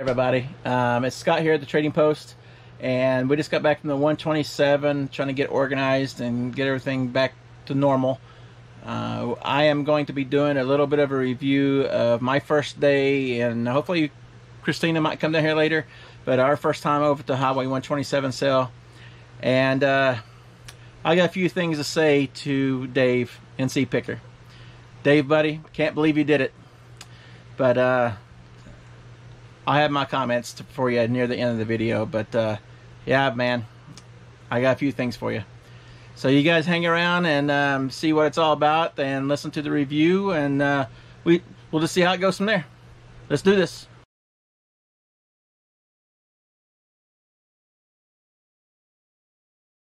Everybody, it's Scott here at the Trading Post, and we just got back from the 127 trying to get organized and get everything back to normal. I am going to be doing a little bit of a review of my first day, and hopefully Christina might come down here later, but our first time over to Highway 127 sale. And I got a few things to say to Dave, NCPicker. Dave, buddy, can't believe you did it, but I have my comments for you near the end of the video, but yeah, man, I got a few things for you. So you guys hang around and see what it's all about, and listen to the review, and we'll just see how it goes from there. Let's do this.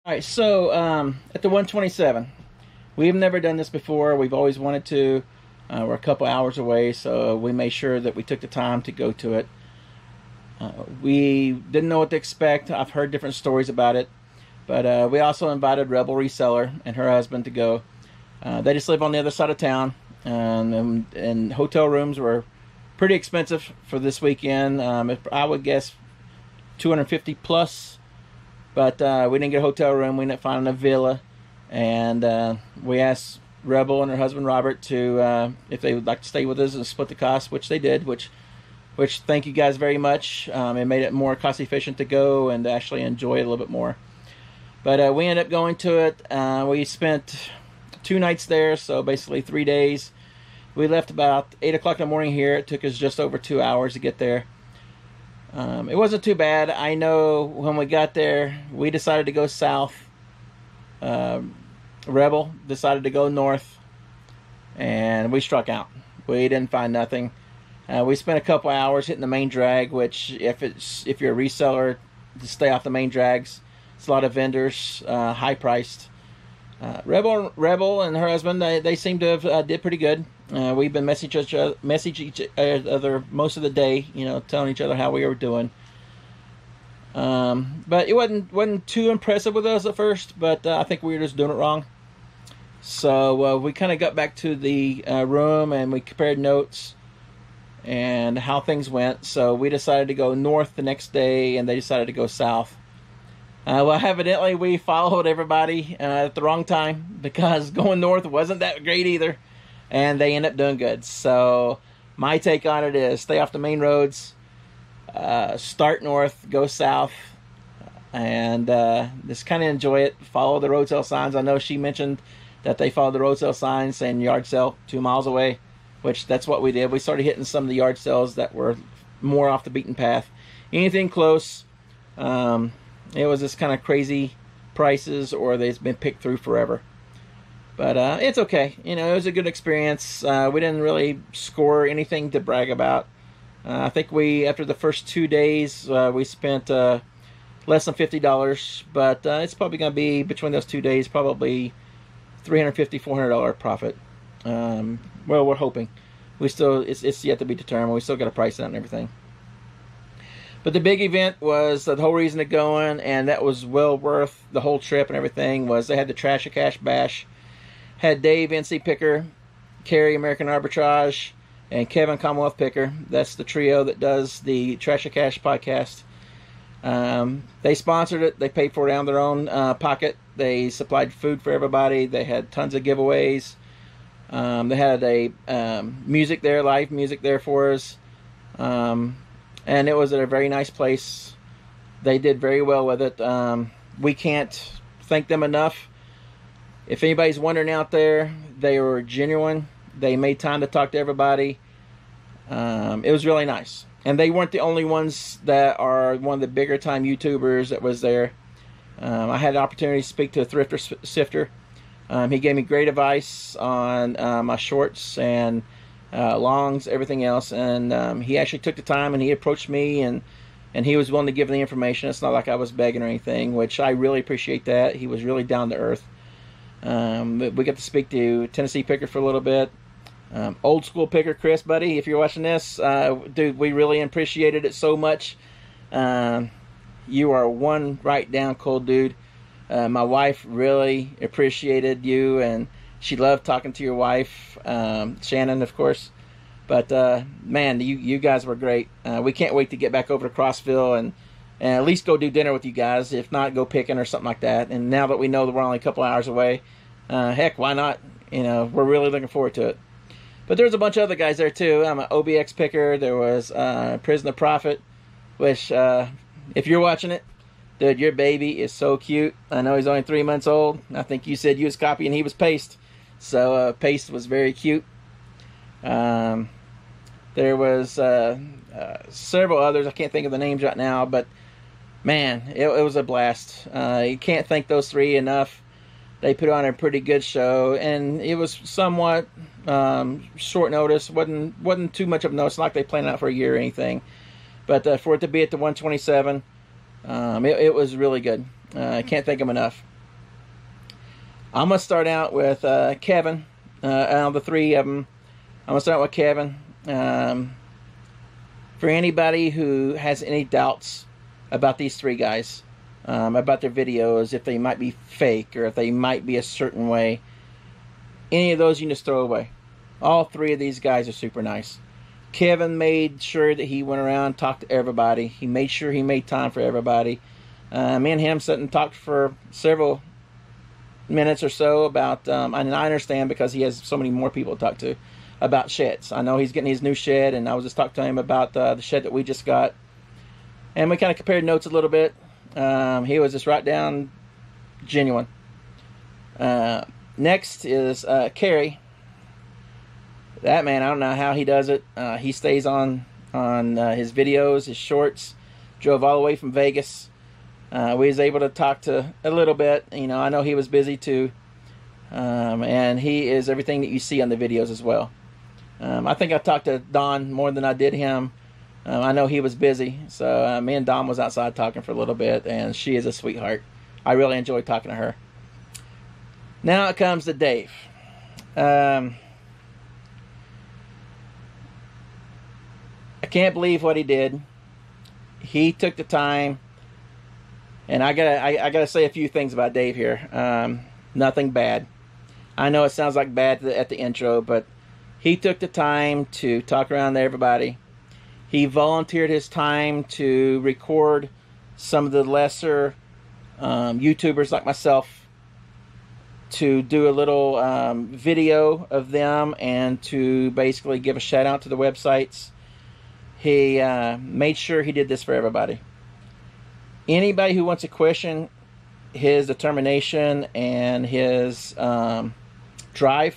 All right, so at the 127, we've never done this before. We've always wanted to. We're a couple hours away, so we made sure that we took the time to go to it. We didn't know what to expect. I've heard different stories about it, but we also invited Rebel Reseller and her husband to go. They just live on the other side of town, and hotel rooms were pretty expensive for this weekend. I would guess 250 plus, but we didn't get a hotel room. We ended up finding a villa, and we asked Rebel and her husband Robert to if they would like to stay with us and split the cost, which they did, which thank you guys very much. It made it more cost efficient to go and to actually enjoy it a little bit more. But we ended up going to it. We spent 2 nights there, so basically 3 days. We left about 8 o'clock in the morning here. It took us just over 2 hours to get there. It wasn't too bad. I know when we got there, we decided to go south. Rebel decided to go north, and we struck out. We didn't find nothing. We spent a couple hours hitting the main drag, which if you're a reseller, to stay off the main drags. It's a lot of vendors, high priced. Rebel and her husband, they seem to have did pretty good. We've been messaging each other most of the day, you know, telling each other how we were doing. But it wasn't too impressive with us at first, but I think we were just doing it wrong. So we kind of got back to the room, and we compared notes and how things went. So we decided to go north the next day, and they decided to go south. Well, evidently we followed everybody at the wrong time, because going north wasn't that great either, and they ended up doing good. So my take on it is stay off the main roads, start north, go south, and just kind of enjoy it. Follow the road sale signs. I know she mentioned that they followed the road sale signs saying yard sale 2 miles away, which that's what we did. We started hitting some of the yard sales that were more off the beaten path. Anything close, it was just kind of crazy prices, or they've been picked through forever. But it's okay. You know, it was a good experience. We didn't really score anything to brag about. I think after the first 2 days, we spent less than $50, but it's probably going to be, between those 2 days, probably $350, $400 profit. Well, we're hoping. It's yet to be determined. We still got to price it out and everything. But the big event was the whole reason of going, and that was well worth the whole trip and everything, was they had the Trash or Cash Bash. Had Dave, NCPicker, Carrie, American Arbitrage, and Kevin, Commonwealth Picker. That's the trio that does the Trash or Cash podcast. They sponsored it. They paid for it out of their own pocket. They supplied food for everybody. They had tons of giveaways. They had a music there, live music there for us. And it was at a very nice place. They did very well with it. We can't thank them enough. If anybody's wondering out there, they were genuine. They made time to talk to everybody. It was really nice. And they weren't the only ones that are one of the bigger time YouTubers that was there. I had the opportunity to speak to a thrifter sifter. He gave me great advice on my shorts and longs, everything else. And he actually took the time, and he approached me, and he was willing to give the information. It's not like I was begging or anything, which I really appreciate that. He was really down to earth. We got to speak to Tennessee Picker for a little bit. Old school picker Chris, buddy, if you're watching this, dude, we really appreciated it so much. You are one right down cold dude. My wife really appreciated you, and she loved talking to your wife, Shannon, of course. But man, you guys were great. We can't wait to get back over to Crossville and at least go do dinner with you guys. If not, go picking or something like that. And now that we know that we're only a couple hours away, heck, why not? You know, we're really looking forward to it. But there's a bunch of other guys there too. I'm an NCPicker. There was Prisoner Prophet, which if you're watching it, dude, your baby is so cute. I know he's only 3 months old. I think you said you was Copy and he was Paste. So Paste was very cute. There was several others. I can't think of the names right now, but man, it was a blast. You can't thank those three enough. They put on a pretty good show, and it was somewhat short notice. wasn't too much of a notice. Not like they planned it out for a year or anything. But for it to be at the 127, it was really good. I can't thank them enough. I'm going to start out with Kevin. Out of the three of them, I'm going to start with Kevin. For anybody who has any doubts about these three guys, about their videos, if they might be fake or if they might be a certain way, any of those you can just throw away. All three of these guys are super nice. Kevin made sure that he went around and talked to everybody. He made sure he made time for everybody. Me and him sat and talked for several minutes or so about, and I understand because he has so many more people to talk to, about sheds. I know he's getting his new shed, and I was just talking to him about the shed that we just got. And we kind of compared notes a little bit. He was just right down genuine. Next is Kerry. That man, I don't know how he does it. He stays on his videos, his shorts. Drove all the way from Vegas. We was able to talk to a little bit. You know, I know he was busy too. And he is everything that you see on the videos as well. I think I talked to Don more than I did him. I know he was busy, so me and Dom was outside talking for a little bit, and she is a sweetheart. I really enjoyed talking to her. Now it comes to Dave. I can't believe what he did. He took the time, and I gotta say a few things about Dave here. Nothing bad. I know it sounds like bad at the intro, but he took the time to talk around to everybody. He volunteered his time to record some of the lesser YouTubers like myself, to do a little video of them and to basically give a shout out to the websites. He made sure he did this for everybody. Anybody who wants to question his determination and his drive,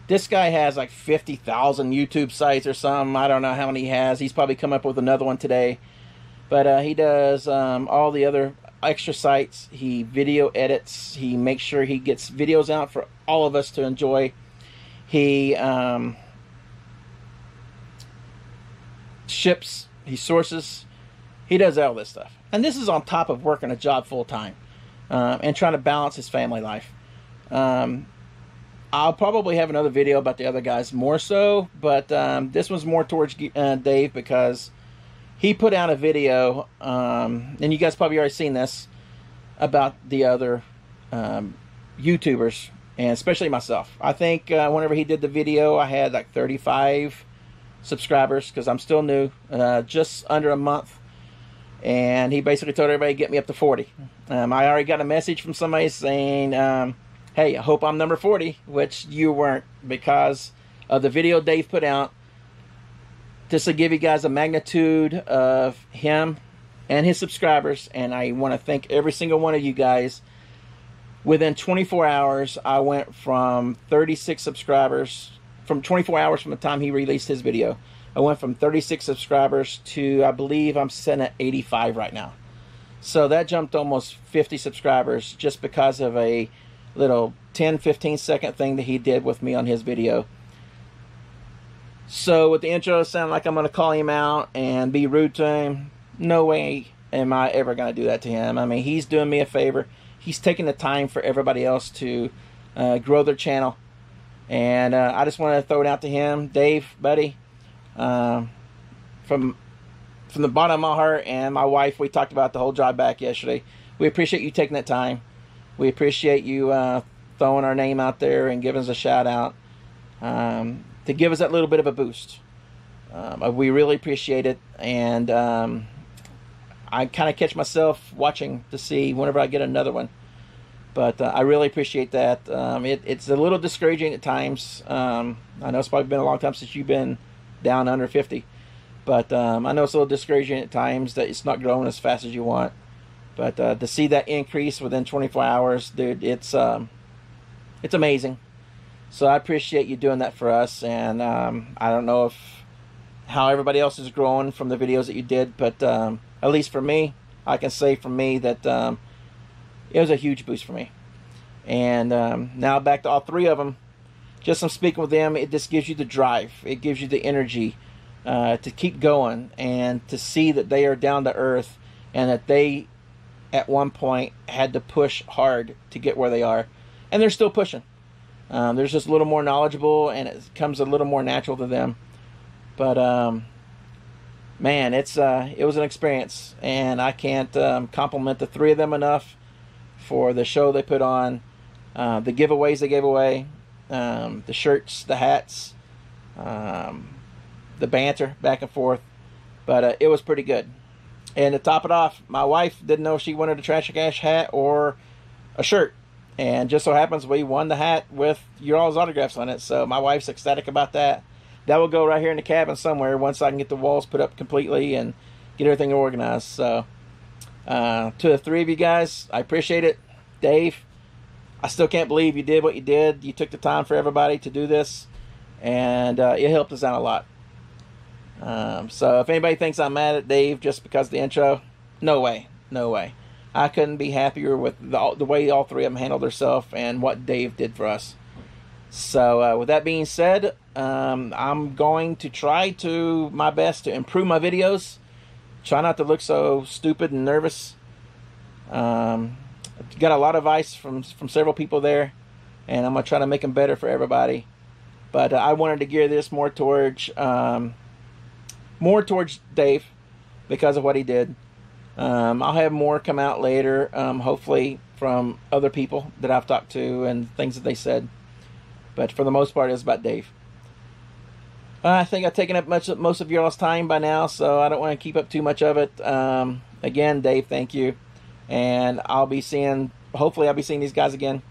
this guy has like 50,000 YouTube sites or something. I don't know how many he has. He's probably come up with another one today. But he does all the other extra sites. He video edits. He makes sure he gets videos out for all of us to enjoy. He ships. He sources. He does all this stuff. And this is on top of working a job full time and trying to balance his family life. I'll probably have another video about the other guys more so, but this one's more towards Dave because he put out a video, and you guys probably already seen this, about the other YouTubers, and especially myself. I think whenever he did the video, I had like 35 subscribers because I'm still new, just under a month. And he basically told everybody to get me up to 40. I already got a message from somebody saying, hey, I hope I'm number 40, which you weren't because of the video Dave put out. Just to give you guys a magnitude of him and his subscribers, and I want to thank every single one of you guys. Within 24 hours, I went from 36 subscribers, from 24 hours from the time he released his video. I went from 36 subscribers to, I believe I'm sitting at 85 right now. So that jumped almost 50 subscribers just because of a little 10-15 second thing that he did with me on his video. So with the intro, it sounded like I'm going to call him out and be rude to him. No way am I ever going to do that to him. I mean, he's doing me a favor. He's taking the time for everybody else to grow their channel. And I just want to throw it out to him. Dave, buddy, from the bottom of my heart and my wife, we talked about the whole drive back yesterday. We appreciate you taking that time. We appreciate you throwing our name out there and giving us a shout out. to give us that little bit of a boost. We really appreciate it, and I kind of catch myself watching to see whenever I get another one. But I really appreciate that. It's a little discouraging at times. I know it's probably been a long time since you've been down under 50. But I know it's a little discouraging at times that it's not growing as fast as you want. But to see that increase within 24 hours, dude, it's amazing. So I appreciate you doing that for us. And I don't know how everybody else is growing from the videos that you did. But at least for me, I can say for me that it was a huge boost for me. And now back to all three of them. Just from speaking with them, it just gives you the drive. It gives you the energy to keep going and to see that they are down to earth and that they, at one point, had to push hard to get where they are. And they're still pushing. They're just a little more knowledgeable and it comes a little more natural to them. But, man, it was an experience. And I can't compliment the three of them enough for the show they put on, the giveaways they gave away, the shirts, the hats, the banter back and forth. But it was pretty good. And to top it off, my wife didn't know she wanted a Trash or Cash hat or a shirt. And just so happens we won the hat with your all's autographs on it. So my wife's ecstatic about that. That will go right here in the cabin somewhere once I can get the walls put up completely and get everything organized. So to the three of you guys, I appreciate it. Dave, I still can't believe you did what you did. You took the time for everybody to do this. And it helped us out a lot. So if anybody thinks I'm mad at Dave just because of the intro, no way. No way. I couldn't be happier with the way all three of them handled themselves and what Dave did for us. So with that being said, I'm going to try my best to improve my videos. Try not to look so stupid and nervous. Got a lot of advice from several people there, and I'm going to try to make them better for everybody. But I wanted to gear this more towards Dave because of what he did. I'll have more come out later, hopefully from other people that I've talked to and things that they said. But for the most part, it's about Dave. I think I've taken up most of y'all's time by now, so I don't want to keep up too much of it. Again, Dave, thank you. And hopefully I'll be seeing these guys again.